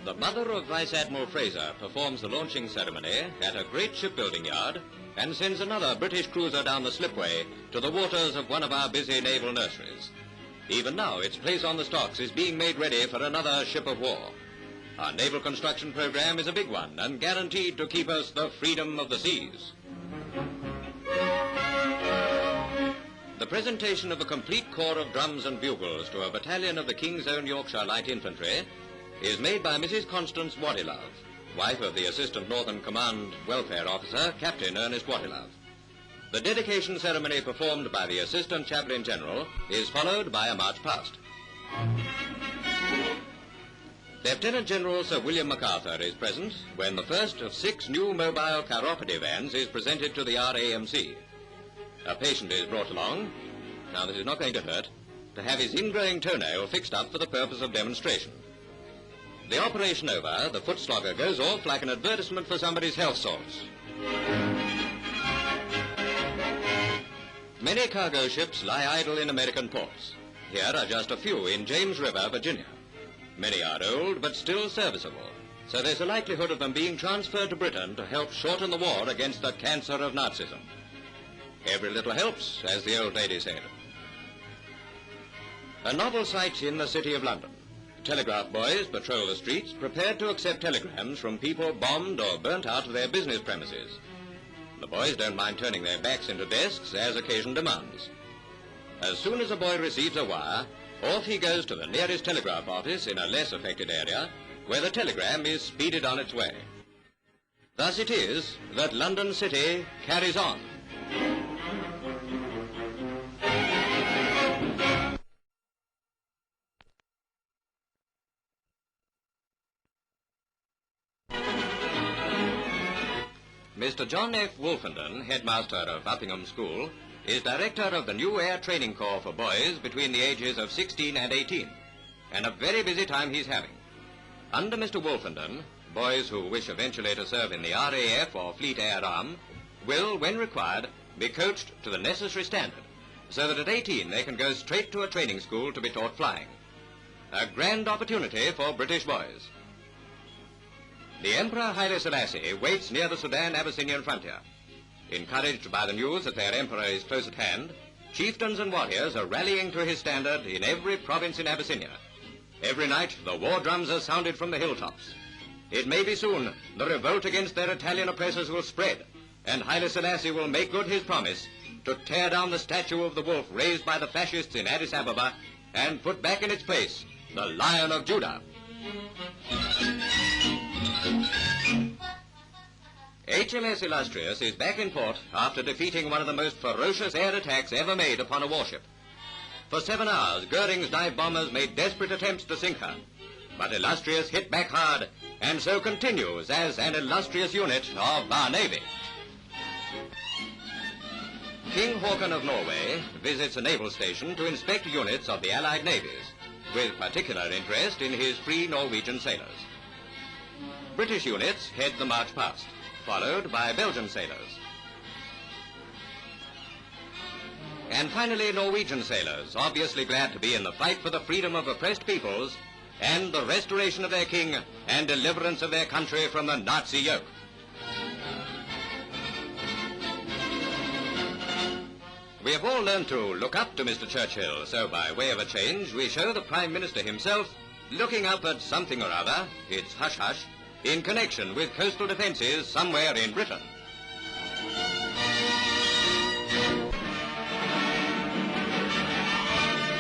The mother of Vice Admiral Fraser performs the launching ceremony at a great shipbuilding yard and sends another British cruiser down the slipway to the waters of one of our busy naval nurseries. Even now, its place on the stocks is being made ready for another ship of war. Our naval construction program is a big one and guaranteed to keep us the freedom of the seas. The presentation of a complete corps of drums and bugles to a battalion of the King's Own Yorkshire Light Infantry is made by Mrs. Constance Waddilove, wife of the Assistant Northern Command Welfare Officer, Captain Ernest Waddilove. The dedication ceremony performed by the Assistant Chaplain General is followed by a march past. Lieutenant General Sir William MacArthur is present when the first of 6 new mobile chiropody vans is presented to the RAMC. A patient is brought along, now this is not going to hurt, to have his ingrowing toenail fixed up for the purpose of demonstration. The operation over, the foot slogger goes off like an advertisement for somebody's health salts. Many cargo ships lie idle in American ports. Here are just a few in James River, Virginia. Many are old, but still serviceable, so there's a likelihood of them being transferred to Britain to help shorten the war against the cancer of Nazism. Every little helps, as the old lady said. A novel sight in the City of London. Telegraph boys patrol the streets, prepared to accept telegrams from people bombed or burnt out of their business premises. The boys don't mind turning their backs into desks as occasion demands. As soon as a boy receives a wire, off he goes to the nearest telegraph office in a less affected area, where the telegram is speeded on its way. Thus it is that London City carries on. Mr. John F. Wolfenden, headmaster of Uppingham School, is director of the new Air Training Corps for boys between the ages of 16 and 18, and a very busy time he's having. Under Mr. Wolfenden, boys who wish eventually to serve in the RAF or Fleet Air Arm will, when required, be coached to the necessary standard, so that at 18 they can go straight to a training school to be taught flying. A grand opportunity for British boys. The Emperor Haile Selassie waits near the Sudan-Abyssinian frontier. Encouraged by the news that their emperor is close at hand, chieftains and warriors are rallying to his standard in every province in Abyssinia. Every night, the war drums are sounded from the hilltops. It may be soon the revolt against their Italian oppressors will spread, and Haile Selassie will make good his promise to tear down the statue of the wolf raised by the fascists in Addis Ababa and put back in its place the Lion of Judah. HMS Illustrious is back in port after defeating one of the most ferocious air attacks ever made upon a warship. For 7 hours, Goering's dive bombers made desperate attempts to sink her, but Illustrious hit back hard and so continues as an illustrious unit of our Navy. King Haakon of Norway visits a naval station to inspect units of the Allied navies, with particular interest in his free Norwegian sailors. British units head the march past, followed by Belgian sailors. And finally, Norwegian sailors, obviously glad to be in the fight for the freedom of oppressed peoples and the restoration of their king and deliverance of their country from the Nazi yoke. We have all learned to look up to Mr. Churchill, so by way of a change, we show the Prime Minister himself looking up at something or other, it's hush-hush, in connection with coastal defences somewhere in Britain.